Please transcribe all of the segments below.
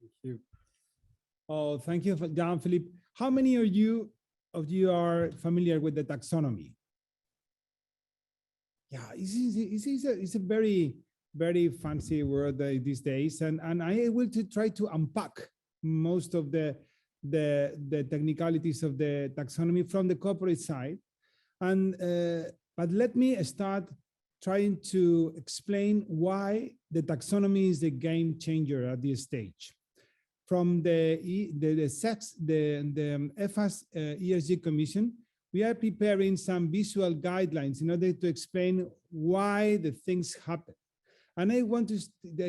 Thank you. Oh, thank you, Jean-Philippe. How many of you are familiar with the taxonomy? Yeah, it's a very, very fancy word these days, and I will try to unpack most of the technicalities of the taxonomy from the corporate side. And but let me start trying to explain why the taxonomy is a game changer at this stage. From the EFFAS ESG Commission, we are preparing some visual guidelines in order to explain why the things happen. And I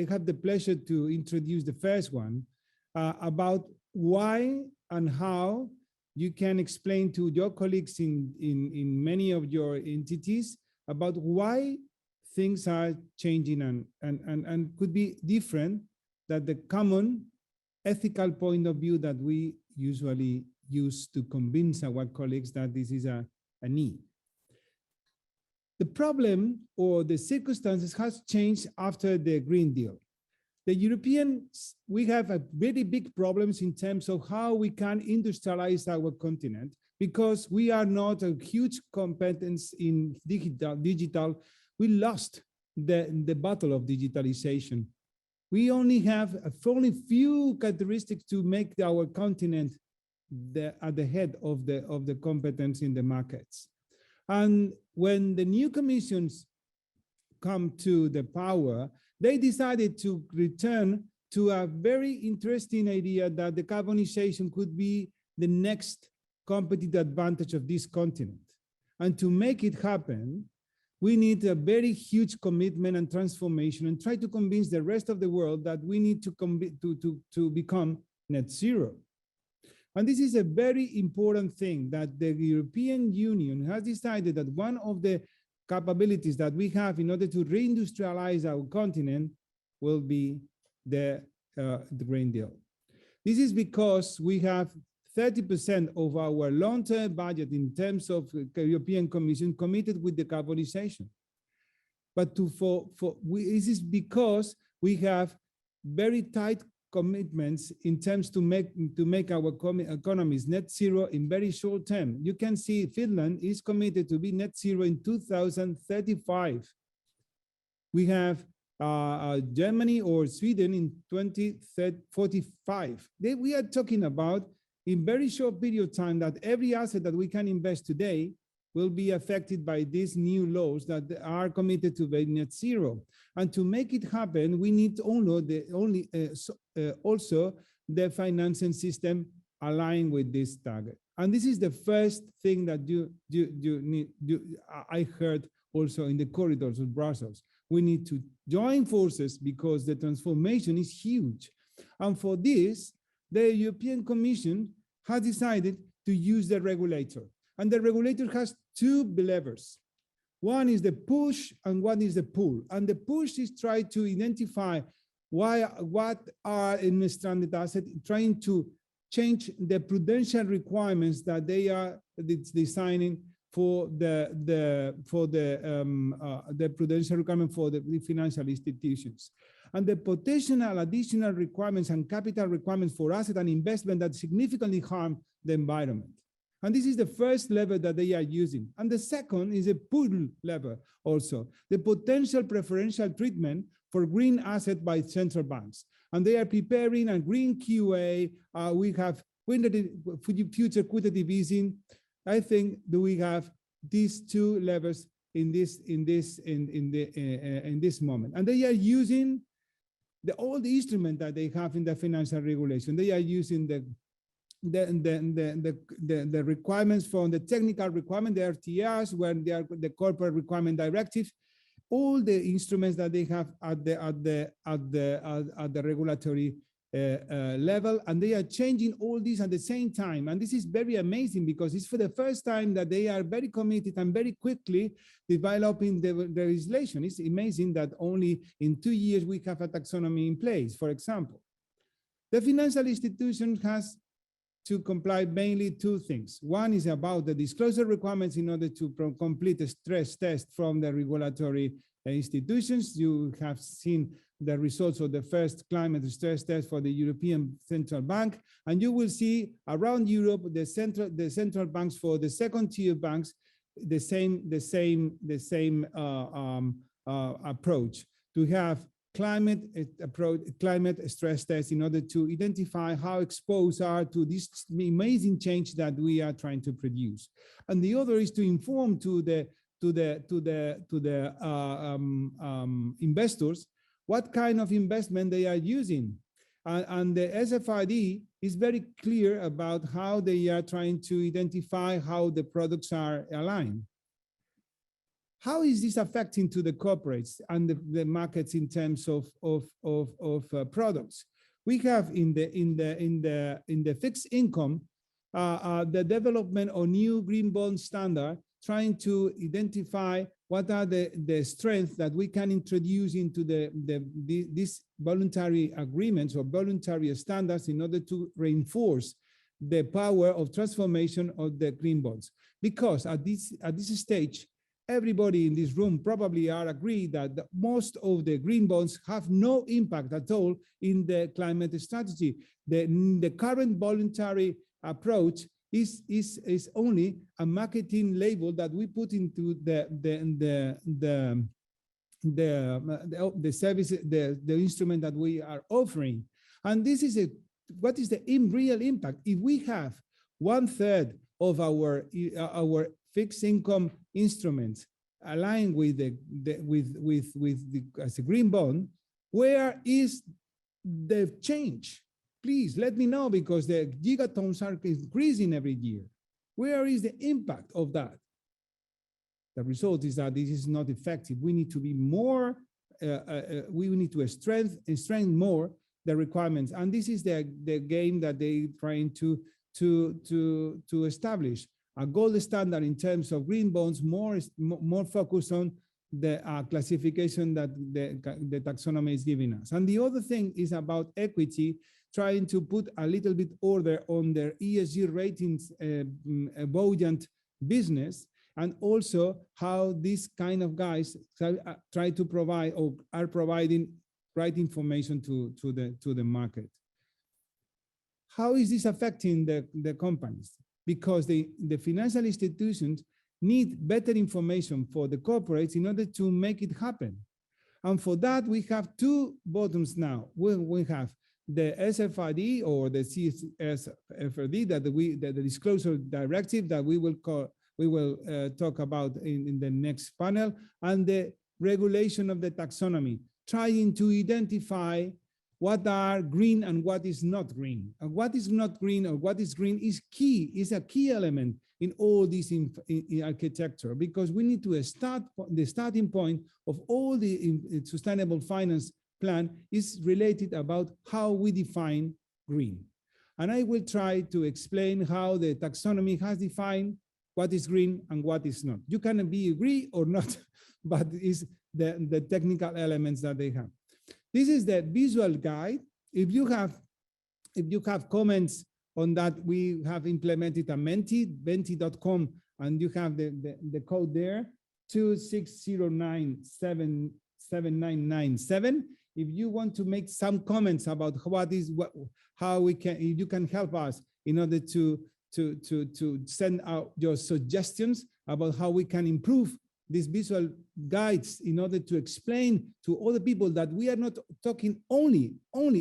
have the pleasure to introduce the first one about why and how you can explain to your colleagues in many of your entities about why things are changing and could be different than the common ethical point of view that we usually use to convince our colleagues that this is a need. The problem or the circumstances has changed after the Green Deal. The Europeans, we have a very big problems in terms of how we can industrialize our continent, because we are not a huge competence in digital. We lost the battle of digitalization. We only have only few characteristics to make our continent at the head of the competence in the markets. And when the new commissions come to the power, they decided to return to a very interesting idea that decarbonization could be the next competitive advantage of this continent. And to make it happen, we need a very huge commitment and transformation, and try to convince the rest of the world that we need to become net zero. And this is a very important thing, that the European Union has decided that one of the capabilities that we have in order to reindustrialize our continent will be the Green Deal. This is because we have 30% of our long-term budget in terms of European Commission committed with decarbonization. But this is because we have very tight commitments in terms to make our economies net zero in very short term. You can see Finland is committed to be net zero in 2035. We have Germany or Sweden in 2045. We are talking about in very short period of time that every asset that we can invest today will be affected by these new laws that are committed to be net zero. And to make it happen, we need also the financing system aligned with this target. And this is the first thing that I heard also in the corridors of Brussels. We need to join forces because the transformation is huge. And for this, the European Commission has decided to use the regulator. And the regulator has two levers. One is the push and one is the pull. And the push is trying to identify what are in stranded assets, trying to change the prudential requirements that they are designing for the prudential requirement for the financial institutions. And the potential additional requirements and capital requirements for asset and investment that significantly harm the environment. And this is the first lever that they are using. And the second is a pull lever also, the potential preferential treatment for green asset by central banks. And they are preparing a green QA. We have future quantitative easing. I think that we have these two levers in this moment. And they are using all the instruments that they have in the financial regulation. They are using the requirements from the technical requirement, the RTRs, when they are the corporate requirement directive, all the instruments that they have at the regulatory level, and they are changing all these at the same time. And this is very amazing because it's for the first time that they are very committed and very quickly developing the legislation. It's amazing that only in 2 years we have a taxonomy in place, for example. The financial institution has to comply mainly two things. One is about the disclosure requirements in order to complete a stress test from the regulatory institutions. You have seen the results of the first climate stress test for the European Central Bank, and you will see around Europe the central banks for the second-tier banks the same approach to have climate stress tests in order to identify how exposed are to this amazing change that we are trying to produce. And the other is to inform to the investors what kind of investment they are using. And the SFRD is very clear about how they are trying to identify how the products are aligned. How is this affecting to the corporates and the markets in terms of products? We have in the fixed income the development of new green bond standard, trying to identify what are the strengths that we can introduce into these voluntary agreements or voluntary standards in order to reinforce the power of transformation of the green bonds. Because at this stage, everybody in this room probably are agreed that most of the green bonds have no impact at all in the climate strategy. The current voluntary approach is only a marketing label that we put into the service, the instrument that we are offering. And this is what is the real impact? If we have 1/3 of our fixed income instruments aligned with as a green bond, where is the change? Please let me know, because the gigatons are increasing every year. Where is the impact of that? The result is that this is not effective. We need to be more, we need to strengthen more the requirements. And this is the game that they're trying to establish. A gold standard in terms of green bonds, more focused on the classification that the taxonomy is giving us. And the other thing is about equity, trying to put a little bit order on their ESG ratings buoyant business, and also how these kind of guys try to provide or are providing right information to the market. How is this affecting the companies? Because the financial institutions need better information for the corporates in order to make it happen. And for that, we have two bottoms now. We have the SFRD or the CESG the disclosure directive that we will talk about in the next panel, and the regulation of the taxonomy, trying to identify what are green and what is not green. And what is not green or what is green is key, is a key element in all this in architecture, because we need to start, the starting point of all the sustainable finance plan is related about how we define green. And I will try to explain how the taxonomy has defined what is green and what is not. You can agree or not, but it's the technical elements that they have. This is the visual guide. If you have comments on that, we have implemented a menti.com, and you have the code there, 26097997. If you want to make some comments about how we can, if you can help us in order to send out your suggestions about how we can improve these visual guides in order to explain to other people that we are not talking only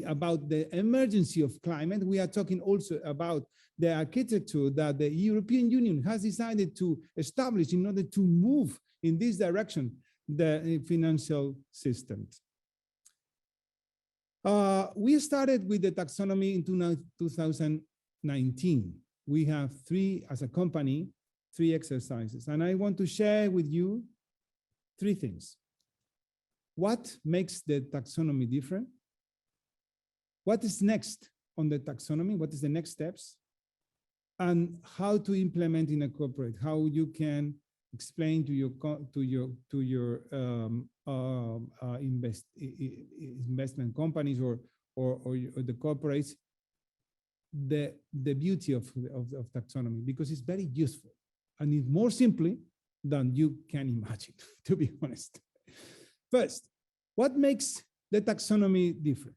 about the emergency of climate. We are talking also about the architecture that the European Union has decided to establish in order to move in this direction, the financial systems. We started with the taxonomy in 2019. We have as a company, three exercises, and I want to share with you three things. What makes the taxonomy different? What is next on the taxonomy? What is the next steps? And how to implement in a corporate, how you can explain to your investment companies or the corporates the beauty of taxonomy, because it's very useful and it's more simply than you can imagine, to be honest. First, what makes the taxonomy different?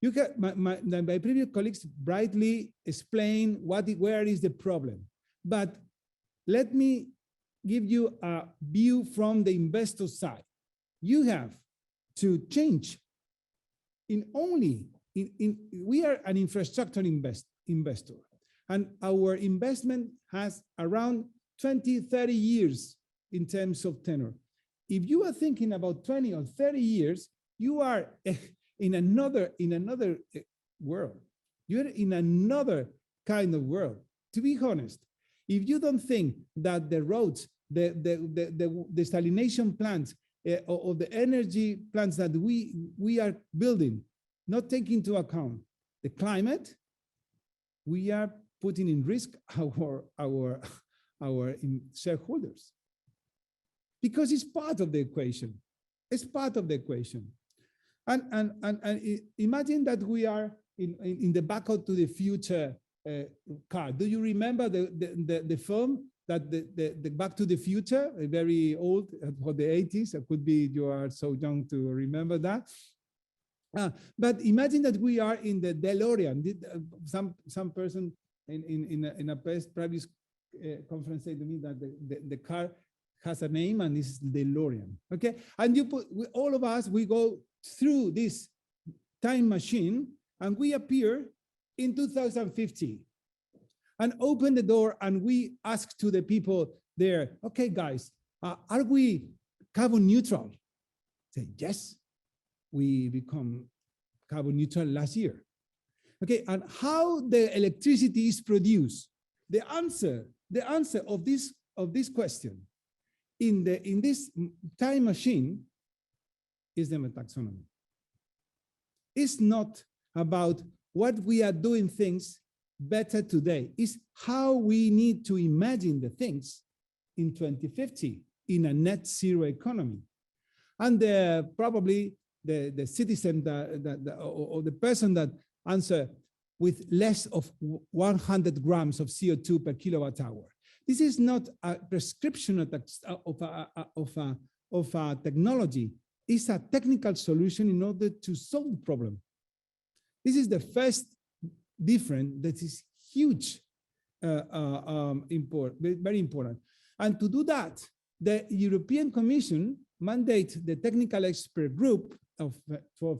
You can, my previous colleagues brightly explain where is the problem, but let me give you a view from the investor side. You have to change we are an infrastructure investor, and our investment has around 20, 30 years in terms of tenor. If you are thinking about 20 or 30 years, you are in another world. You're in another kind of world. To be honest, if you don't think that the roads, the desalination plants, or the energy plants that we are building, not taking into account the climate, we are putting in risk our shareholders, because it's part of the equation. It's part of the equation. And imagine that we are in the Back to the Future car. Do you remember the film that the Back to the Future, very old, for the 80s? It could be you are so young to remember that. But imagine that we are in the DeLorean. Some person in a previous conference said to me that the car has a name, and this is DeLorean. Okay, and all of us, we go through this time machine, and we appear in 2050, and open the door, and we ask to the people there, okay, guys, are we carbon neutral? Say yes. We become carbon neutral last year. Okay, and how the electricity is produced? The answer of this question in this time machine is the taxonomy. It's not about what we are doing things better today. It's how we need to imagine the things in 2050 in a net zero economy. And probably the citizen or the person that answer with less of 100 grams of CO2 per kilowatt hour. This is not a prescription of a technology. It's a technical solution in order to solve the problem. This is the first difference that is huge, very important. And to do that, the European Commission mandate the technical expert group for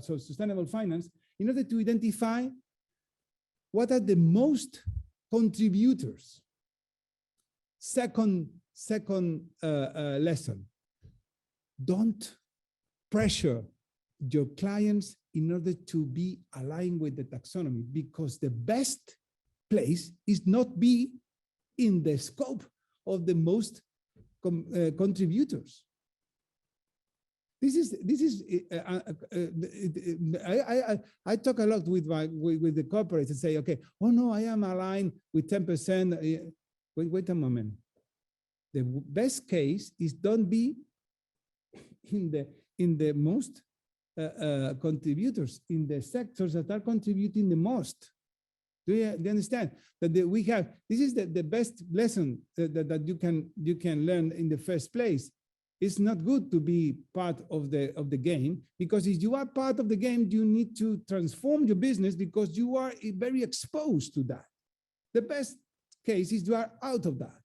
sustainable finance in order to identify what are the most contributors. Second lesson, don't pressure your clients in order to be aligned with the taxonomy, because the best place is not be in the scope of the most contributors. I talk a lot with the corporates and say, okay, oh no, I am aligned with 10%. Wait a moment. The best case is don't be in the most contributors, in the sectors that are contributing the most. Do you understand that we have? This is the best lesson that you can learn in the first place. It's not good to be part of the game, because if you are part of the game, you need to transform your business because you are very exposed to that. The best case is you are out of that.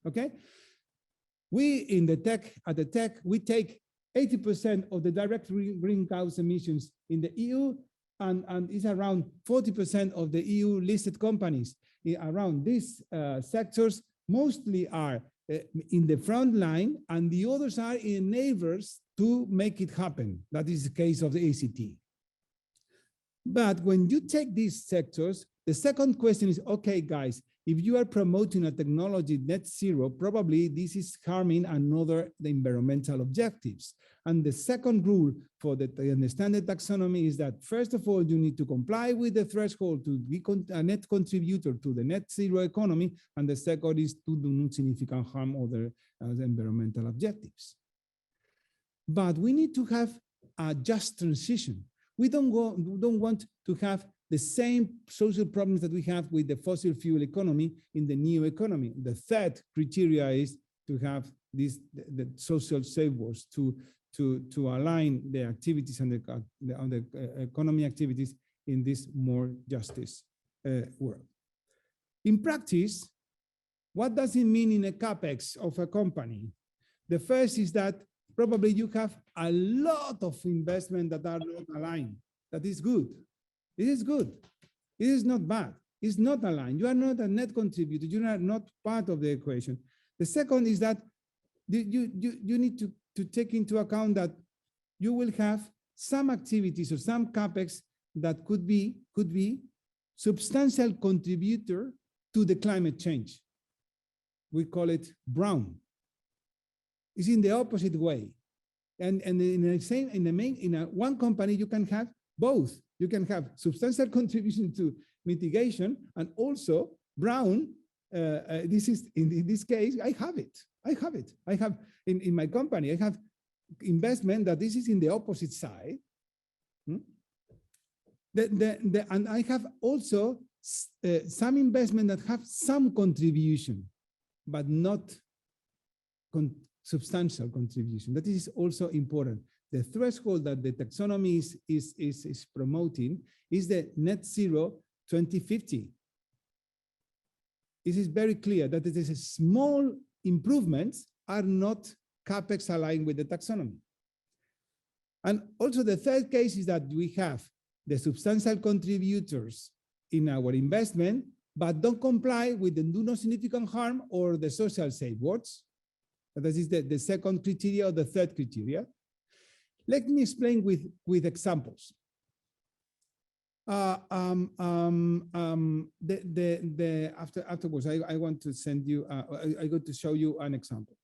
Okay, we in the tech we take 80% of the direct greenhouse emissions in the EU, and it's around 40% of the EU listed companies around these sectors mostly are in the front line, and the others are enablers to make it happen. That is the case of the ACT. But when you take these sectors, the second question is, okay, guys, if you are promoting a technology net zero, probably this is harming the environmental objectives. And the second rule for the understand the taxonomy is that, first of all, you need to comply with the threshold to be a net contributor to the net zero economy. And the second is to do not significant harm other environmental objectives. But we need to have a just transition. We don't want to have the same social problems that we have with the fossil fuel economy in the new economy. The third criteria is to have the social safeguards, to to align the activities and the economy activities in this more justice world. In practice, what does it mean in a capex of a company? The first is that probably you have a lot of investment that are not aligned. That is good. It is good. It is not bad. It's not aligned. You are not a net contributor. You are not part of the equation. The second is that you need to take into account that you will have some activities or some capex that could be substantial contributor to the climate change. We call it brown. It's in the opposite way. And in the same, in one company, you can have both. You can have substantial contribution to mitigation and also brown. This is in this case, I have it. I have in my company, I have investment that this is in the opposite side. And I have also some investment that have some contribution, but not substantial contribution. That is also important. The threshold that the taxonomy is promoting is the net zero 2050. It is very clear that it is a small improvements are not capex aligned with the taxonomy. And also the third case is that we have the substantial contributors in our investment, but don't comply with the do no significant harm or the social safeguards. That is the second criteria or the third criteria. Let me explain with examples. Afterwards, I want to send you, I got to show you an example.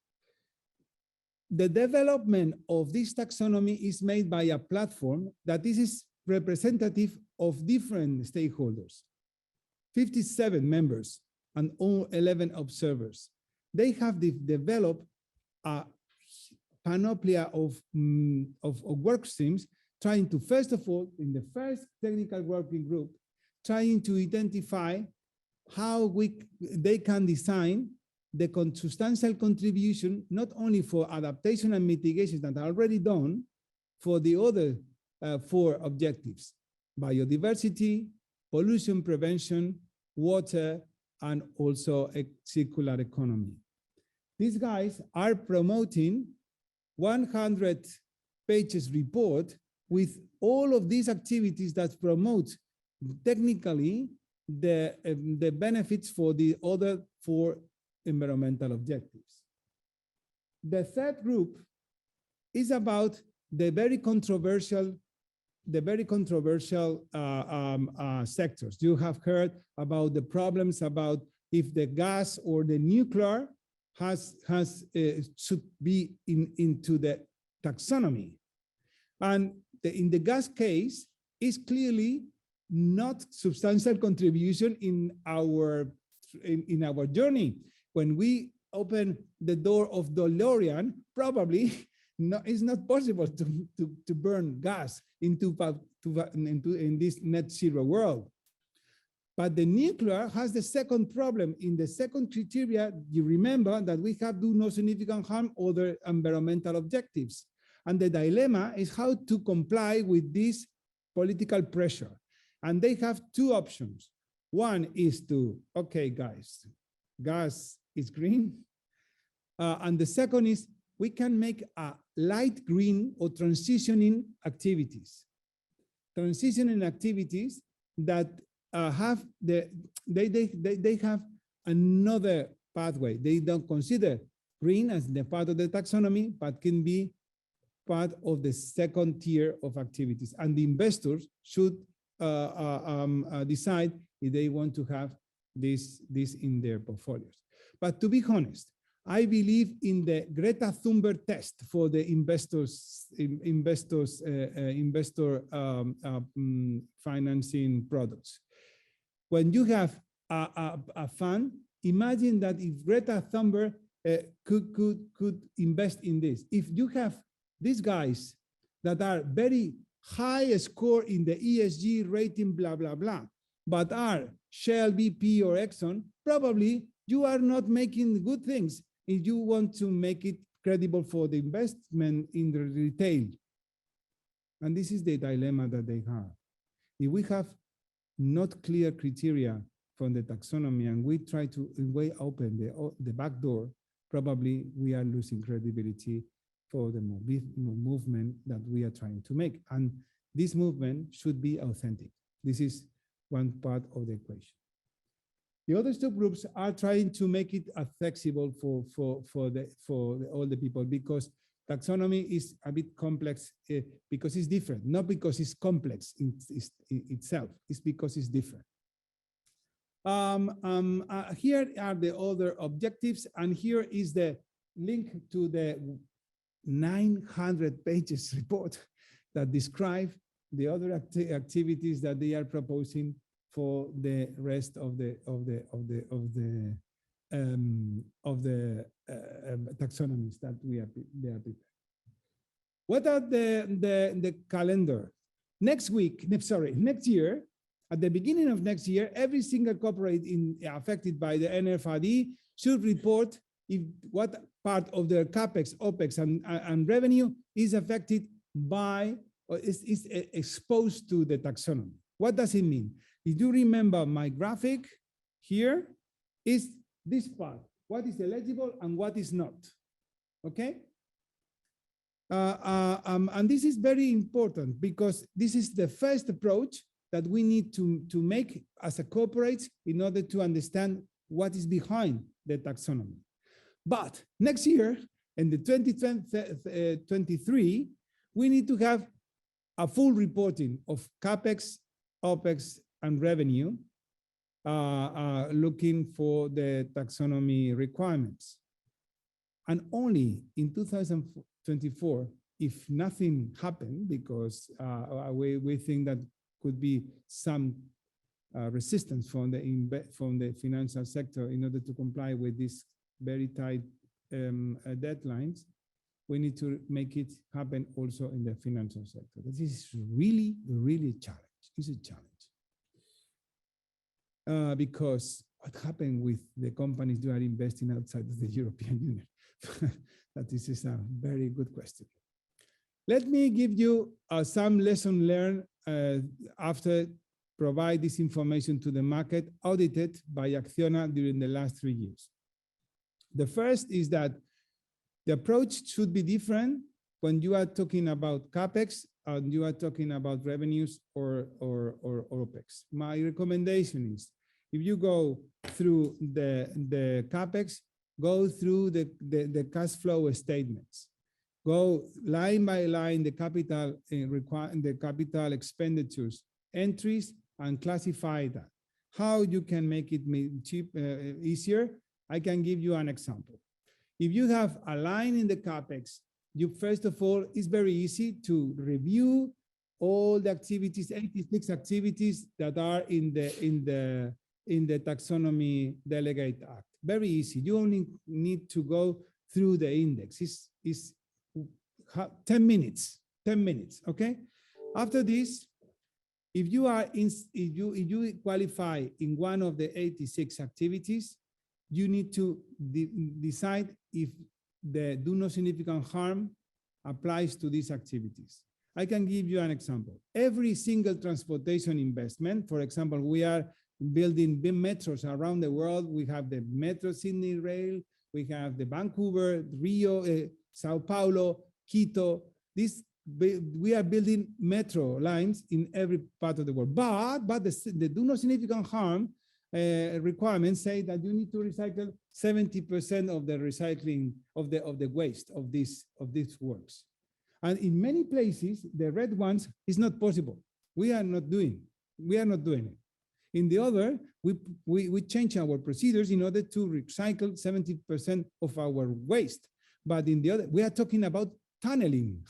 The development of this taxonomy is made by a platform that is representative of different stakeholders, 57 members and all 11 observers. They have developed a panoply of work streams, trying to, first of all, in the first technical working group, trying to identify how they can design the substantial contribution, not only for adaptation and mitigation that are already done, for the other 4 objectives: biodiversity, pollution prevention, water, and also a circular economy. These guys are promoting 100 pages report with all of these activities that promote technically the benefits for the other 4 environmental objectives. The third group is about the very controversial sectors. You have heard about the problems about if the gas or the nuclear should be into the taxonomy. And in the gas case, is clearly not substantial contribution in our journey. When we open the door of DeLorean, probably it's not possible to burn gas in this net zero world. But the nuclear has the second problem. In the second criteria, you remember that we have do no significant harm other environmental objectives. And the dilemma is how to comply with this political pressure. And they have 2 options. One is to, okay, guys, gas is green. And the second is we can make a light green or transitioning activities. Transitioning activities that have they have another pathway. They don't consider green as the part of the taxonomy, but can be part of the second tier of activities. And the investors should decide if they want to have this in their portfolios. But to be honest, I believe in the Greta Thunberg test for the investor financing products. When you have a fund, imagine that if Greta Thunberg could invest in this. If you have these guys that are very high score in the ESG rating, blah, blah, blah, but are Shell, BP, or Exxon, probably you are not making good things if you want to make it credible for the investment in the retail. And this is the dilemma that they have. If we have not clear criteria from the taxonomy and we try to open the back door, probably we are losing credibility for the movement that we are trying to make. And this movement should be authentic. This is one part of the equation. The other subgroups are trying to make it accessible for all the people, because taxonomy is a bit complex because it's different, not because it's complex in itself, it's because it's different. Here are the other objectives, and here is the link to the 900 pages report that describe the other activities that they are proposing for the rest of the taxonomies that they are preparing. What are the calendar? Next year, at the beginning of next year, every single corporate affected by the NFRD should report what part of their CAPEX, OPEX, and revenue is affected by or is exposed to the taxonomy. What does it mean? If you remember my graphic here, is this part, what is eligible and what is not, okay? And this is very important because this is the first approach that we need to make as a corporate in order to understand what is behind the taxonomy. But next year, in the 2023, we need to have a full reporting of CAPEX, OPEX, and revenue, looking for the taxonomy requirements. And only in 2024, if nothing happened, because we think that could be some resistance from the financial sector in order to comply with these very tight deadlines, we need to make it happen also in the financial sector. This is really, really a challenge. It's a challenge. Because what happened with the companies that are investing outside of the European Union? That this is a very good question. Let me give you some lesson learned after provide this information to the market audited by Acciona during the last 3 years. The first is that the approach should be different when you are talking about CAPEX and you are talking about revenues or OPEX. My recommendation is, if you go through the CAPEX, go through the cash flow statements. Go line by line the capital expenditures entries and classify that. How you can make it easier? I can give you an example. If you have a line in the CAPEX, you first of all, it's very easy to review all the activities, 86 activities that are in the Taxonomy Delegate Act. Very easy. You only need to go through the index. It's 10 minutes, okay? After this, if you qualify in one of the 86 activities, you need to decide if the do no significant harm applies to these activities. I can give you an example. Every single transportation investment, for example, we are building big metros around the world. We have the Metro Sydney Rail, we have the Vancouver, Rio, Sao Paulo, Quito. We are building metro lines in every part of the world. But the do no significant harm requirements say that you need to recycle 70% of the recycling of the waste of these works. And in many places, the red ones is not possible. We are not doing it. In the other, we change our procedures in order to recycle 70% of our waste. But in the other, we are talking about tunneling.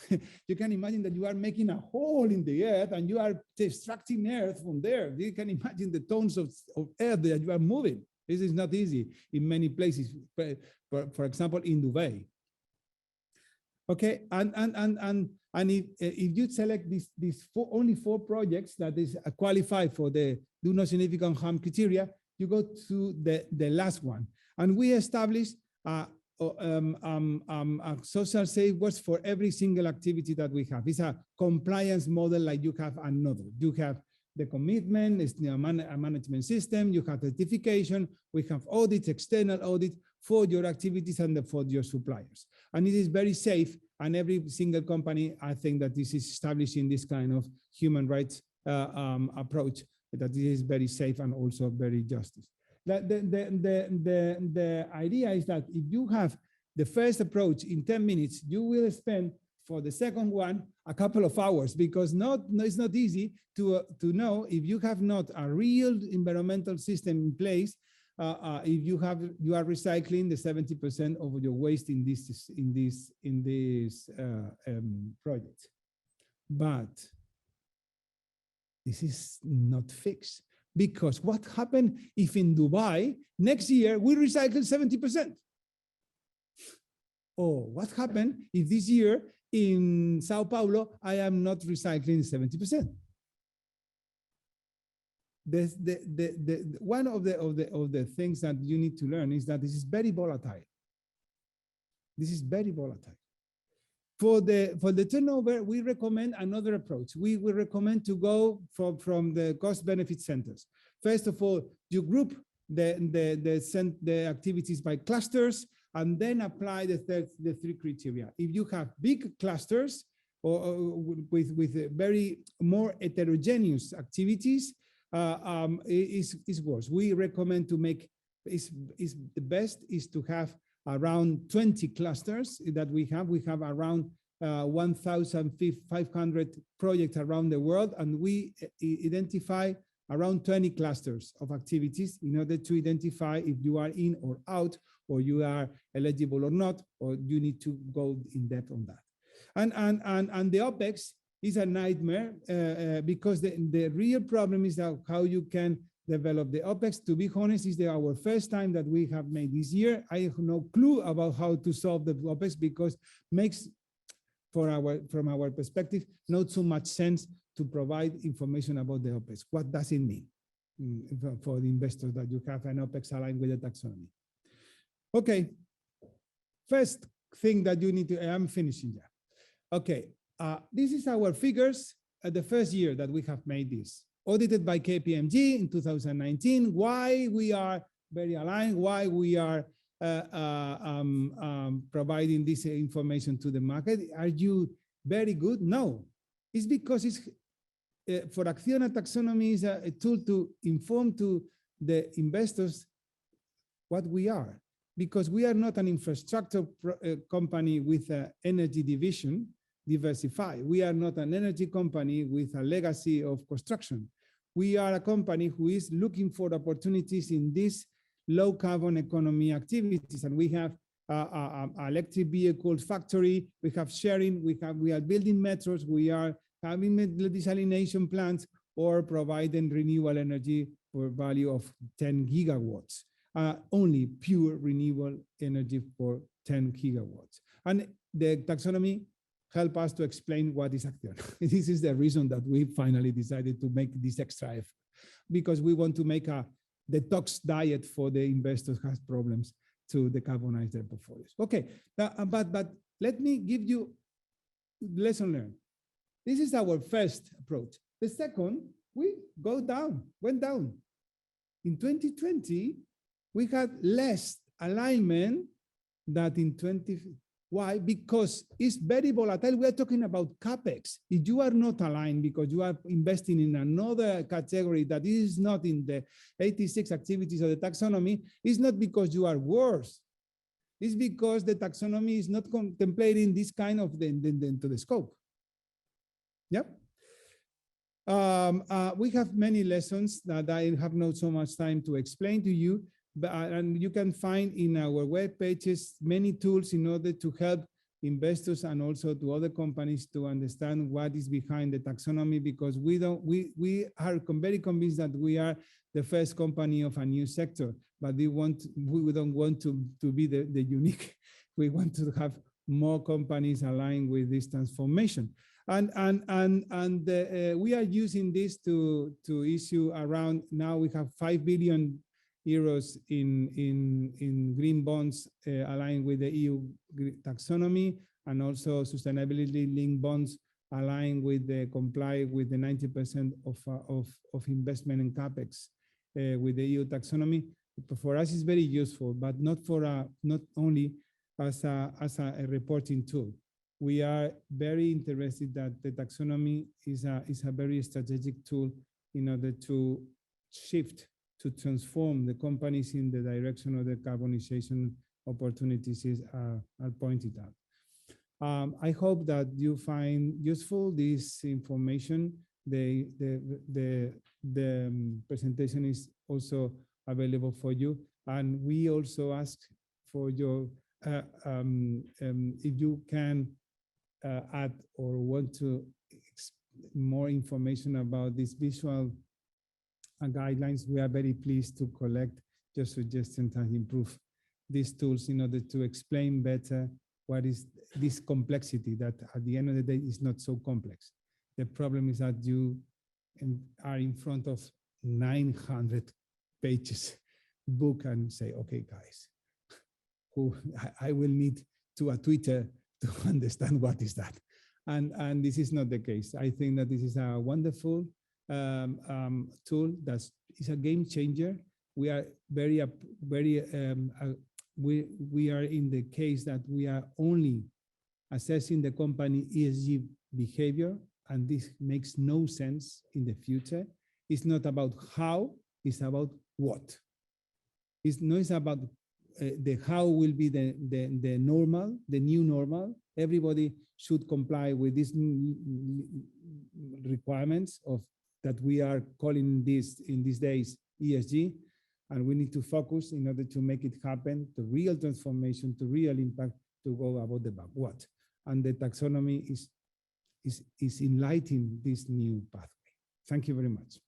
You can imagine that you are making a hole in the earth and you are extracting earth from there. You can imagine the tons of earth that you are moving. This is not easy in many places, for example, in Dubai. Okay, and if you select these only 4 projects that is qualified for the do no significant harm criteria, you go to the last one. And we established social safeguards for every single activity that we have. It's a compliance model like you have another. You have the commitment, it's a management system, you have certification, we have audits, external audit for your activities and for your suppliers. And it is very safe, and every single company, I think that this is establishing this kind of human rights approach, that it is very safe and also very justice. The idea is that if you have the first approach in 10 minutes, you will spend for the second one a couple of hours, because it's not easy to know if you have not a real environmental system in place, if you are recycling the 70% of your waste in this project. But this is not fixed, because what happened if in Dubai next year we recycle 70%? Or what happened if this year in Sao Paulo I am not recycling 70%? One of the things that you need to learn is that this is very volatile. This is very volatile. For the turnover, we recommend another approach. We will recommend to go from the cost benefit centers. First of all, you group the activities by clusters, and then apply the three criteria. If you have big clusters or with very more heterogeneous activities, is worse. We recommend to make the best is to have around 20 clusters that we have. We have around 1,500 projects around the world, and we identify around 20 clusters of activities in order to identify if you are in or out, or you are eligible or not, or you need to go in depth on that. And the OPEX is a nightmare because the real problem is that how you can develop the OPEX. To be honest, is our first time that we have made this year. I have no clue about how to solve the OPEX, because makes from our perspective not so much sense to provide information about the OPEX. What does it mean for the investors that you have an OPEX aligned with the taxonomy? Okay, first thing that you need to, I'm finishing there. Okay, this is our figures at the first year that we have made this. Audited by KPMG in 2019. Why we are very aligned, why we are providing this information to the market. Are you very good? No, it's because it's for Acciona taxonomy is a tool to inform to the investors what we are, because we are not an infrastructure company with an energy division diversified. We are not an energy company with a legacy of construction. We are a company who is looking for opportunities in this low carbon economy activities, and we have electric vehicles factory, we have sharing, we are building metros, we are having desalination plants, or providing renewable energy for value of 10 gigawatts, only pure renewable energy for 10 gigawatts. And the taxonomy help us to explain what is Acciona. This is the reason that we finally decided to make this extra effort, because we want to make a detox diet for the investors who has problems to decarbonize their portfolios. Okay, but let me give you lesson learned. This is our first approach. The second, we went down. In 2020, we had less alignment than in 20. Why? Because it's very volatile. We are talking about CapEx. If you are not aligned because you are investing in another category that is not in the 86 activities of the taxonomy, it's not because you are worse. It's because the taxonomy is not contemplating this kind of into the scope. Yep. We have many lessons that I have not so much time to explain to you. And you can find in our web pages many tools in order to help investors and also to other companies to understand what is behind the taxonomy, because we are very convinced that we are the first company of a new sector, but we don't want to be the unique. We want to have more companies aligned with this transformation. And we are using this to issue around, now we have 5 billion euros in green bonds aligned with the EU taxonomy, and also sustainability linked bonds aligned with the comply with the 90% of investment in capex with the EU taxonomy. For us, it's very useful, but not only as a reporting tool. We are very interested that the taxonomy is a very strategic tool in order to shift, to transform the companies in the direction of the decarbonization opportunities are pointed out. I hope that you find useful this information. The presentation is also available for you, and we also ask for your if you can add or want to more information about these visual guidelines. We are very pleased to collect your suggestions and improve these tools in order to explain better what is this complexity that at the end of the day is not so complex. The problem is that you are in front of 900 pages book and say, okay, guys, I will need to a Twitter to understand what is that. And this is not the case. I think that this is a wonderful tool that is a game changer. We are we are in the case that we are only assessing the company ESG behavior, and this makes no sense in the future. It's not about how, it's about what. It's not about the how will be the normal, the new normal. Everybody should comply with these requirements of that we are calling this in these days ESG, and we need to focus in order to make it happen, the real transformation, to real impact, to go about the what. And the taxonomy is enlightening this new pathway. Thank you very much.